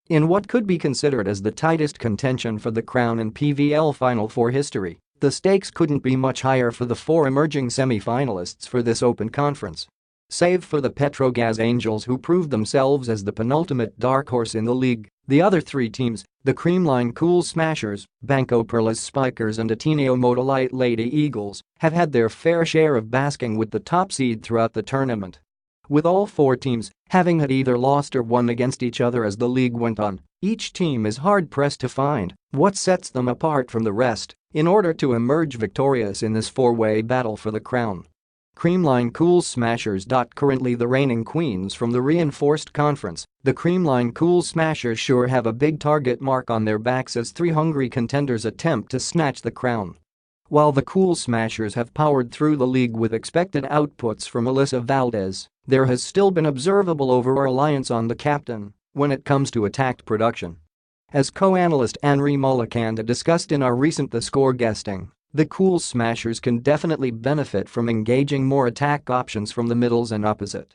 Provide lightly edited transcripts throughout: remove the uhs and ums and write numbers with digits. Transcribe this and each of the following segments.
In what could be considered as the tightest contention for the crown in PVL Final Four history, the stakes couldn't be much higher for the four emerging semi-finalists for this open conference. Save for the PetroGazz Angels, who proved themselves as the penultimate dark horse in the league, the other three teams, the Creamline Cool Smashers, BanKo Perlas Spikers and Ateneo-Motolite Lady Eagles, have had their fair share of basking with the top seed throughout the tournament. With all four teams having had either lost or won against each other as the league went on, each team is hard-pressed to find what sets them apart from the rest in order to emerge victorious in this four-way battle for the crown. Creamline Cool Smashers. Currently the reigning queens from the reinforced conference, the Creamline Cool Smashers sure have a big target mark on their backs as three hungry contenders attempt to snatch the crown. While the Cool Smashers have powered through the league with expected outputs from Alyssa Valdez, there has still been observable over-reliance on the captain when it comes to attack production. As co-analyst Anne Remulla-Canda discussed in our recent The Score guesting, the Cool Smashers can definitely benefit from engaging more attack options from the middles and opposite.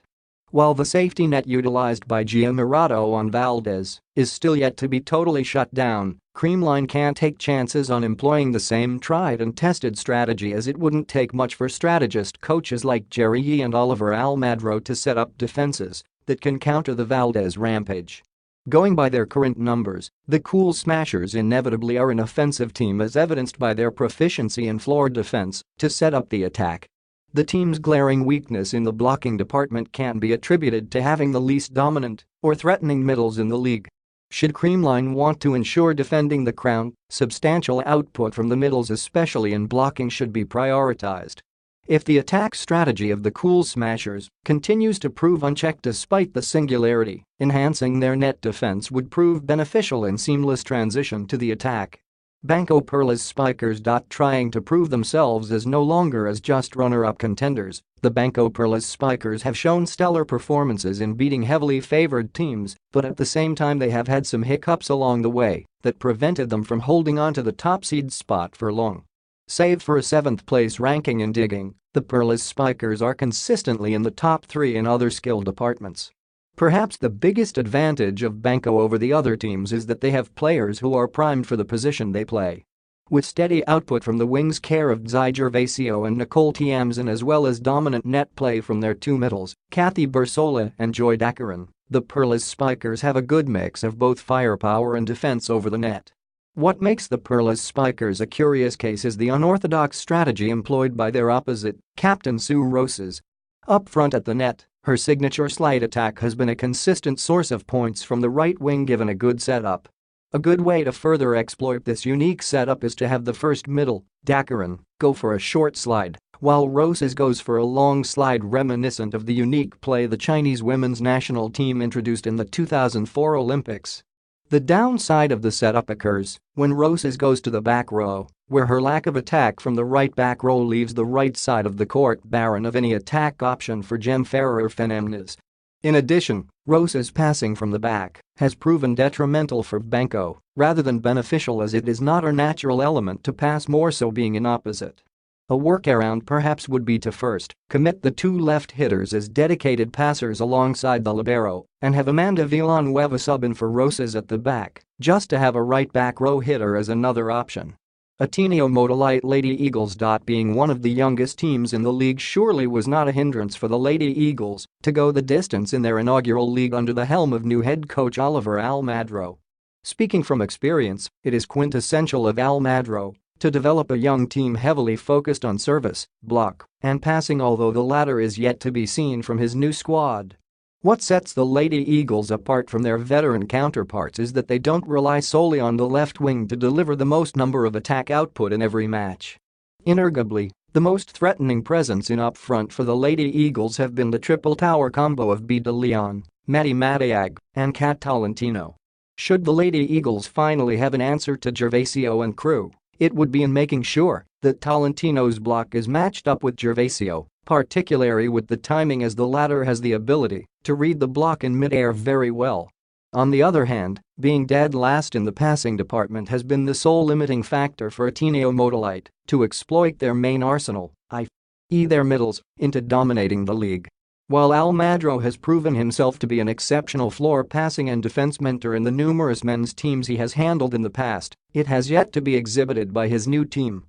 While the safety net utilized by Jia Morado on Valdez is still yet to be totally shut down, Creamline can't take chances on employing the same tried and tested strategy, as it wouldn't take much for strategist coaches like Gerry and Almadro to set up defenses that can counter the Valdez rampage. Going by their current numbers, the Cool Smashers inevitably are an offensive team, as evidenced by their proficiency in floor defense to set up the attack. The team's glaring weakness in the blocking department can be attributed to having the least dominant or threatening middles in the league. Should Creamline want to ensure defending the crown, substantial output from the middles, especially in blocking, should be prioritized. If the attack strategy of the Cool Smashers continues to prove unchecked despite the singularity, enhancing their net defense would prove beneficial in seamless transition to the attack. BanKo Perlas Spikers. Trying to prove themselves as no longer as just runner-up contenders, the BanKo Perlas Spikers have shown stellar performances in beating heavily favored teams, but at the same time they have had some hiccups along the way that prevented them from holding on to the top seed spot for long. Save for a 7th place ranking in digging, the Perlas Spikers are consistently in the top 3 in other skill departments. Perhaps the biggest advantage of BanKo over the other teams is that they have players who are primed for the position they play. With steady output from the wings care of Gervasio and Nicole Tiamzin, as well as dominant net play from their two middles, Kathy Bersola and Joy Dakaran, the Perlas Spikers have a good mix of both firepower and defense over the net. What makes the Perlas Spikers a curious case is the unorthodox strategy employed by their opposite, Captain Sue Roses. Up front at the net, her signature slide attack has been a consistent source of points from the right wing given a good setup. A good way to further exploit this unique setup is to have the first middle, Dakaran, go for a short slide, while Roses goes for a long slide reminiscent of the unique play the Chinese women's national team introduced in the 2004 Olympics. The downside of the setup occurs when Roses goes to the back row, where her lack of attack from the right back row leaves the right side of the court barren of any attack option for Gem Ferrer Fernandez. In addition, Roses passing from the back has proven detrimental for BanKo rather than beneficial, as it is not her natural element to pass, more so being an opposite. A workaround perhaps would be to first commit the two left hitters as dedicated passers alongside the libero and have Amanda Villanueva sub in for Roses at the back, just to have a right back row hitter as another option. Ateneo-Motolite Lady Eagles. Being one of the youngest teams in the league surely was not a hindrance for the Lady Eagles to go the distance in their inaugural league under the helm of new head coach Almadro. Speaking from experience, it is quintessential of Almadro to develop a young team heavily focused on service, block, and passing, although the latter is yet to be seen from his new squad. What sets the Lady Eagles apart from their veteran counterparts is that they don't rely solely on the left wing to deliver the most number of attack output in every match. Inarguably, the most threatening presence in up front for the Lady Eagles have been the triple tower combo of B. De Leon, Maddie Matiag, and Kat Tolentino. Should the Lady Eagles finally have an answer to Gervasio and crew, it would be in making sure that Tolentino's block is matched up with Gervasio, particularly with the timing, as the latter has the ability to read the block in mid-air very well. On the other hand, being dead last in the passing department has been the sole limiting factor for Ateneo-Motolite to exploit their main arsenal, i.e. their middles, into dominating the league. While Almadro has proven himself to be an exceptional floor passing and defense mentor in the numerous men's teams he has handled in the past, it has yet to be exhibited by his new team.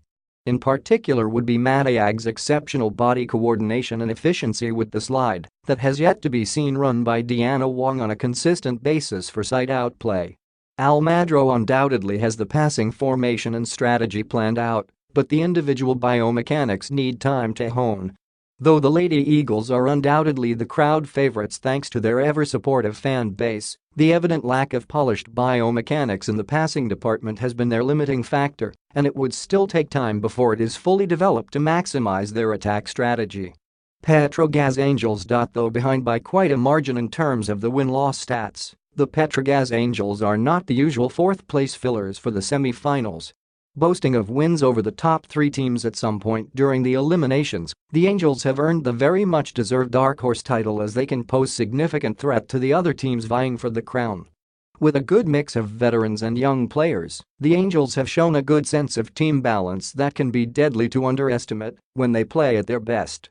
In particular would be Matiag's exceptional body coordination and efficiency with the slide that has yet to be seen run by Deanna Wong on a consistent basis for side-out play. Almadro undoubtedly has the passing formation and strategy planned out, but the individual biomechanics need time to hone. Though the Lady Eagles are undoubtedly the crowd favorites thanks to their ever-supportive fan base, the evident lack of polished biomechanics in the passing department has been their limiting factor, and it would still take time before it is fully developed to maximize their attack strategy. PetroGazz Angels. Though behind by quite a margin in terms of the win-loss stats, the PetroGazz Angels are not the usual fourth-place fillers for the semi-finals. Boasting of wins over the top three teams at some point during the eliminations, the Angels have earned the very much deserved dark horse title as they can pose significant threat to the other teams vying for the crown. With a good mix of veterans and young players, the Angels have shown a good sense of team balance that can be deadly to underestimate when they play at their best.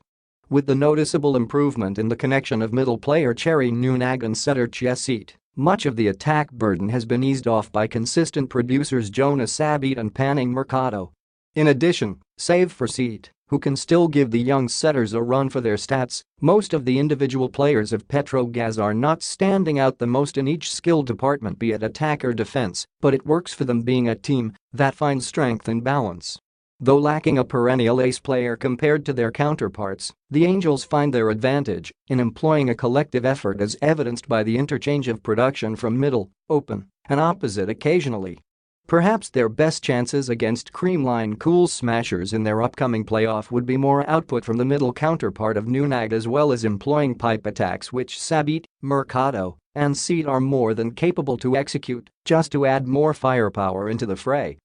With the noticeable improvement in the connection of middle player Gerry and setter Jia, much of the attack burden has been eased off by consistent producers Jonas Sabit and Panning Mercado. In addition, save for Seat, who can still give the young setters a run for their stats, most of the individual players of PetroGazz are not standing out the most in each skill department, be it attack or defense, but it works for them being a team that finds strength in balance. Though lacking a perennial ace player compared to their counterparts, the Angels find their advantage in employing a collective effort as evidenced by the interchange of production from middle, open, and opposite occasionally. Perhaps their best chances against Creamline Cool Smashers in their upcoming playoff would be more output from the middle counterpart of Nunag as well as employing pipe attacks which Sabit, Mercado, and Seat are more than capable to execute, just to add more firepower into the fray.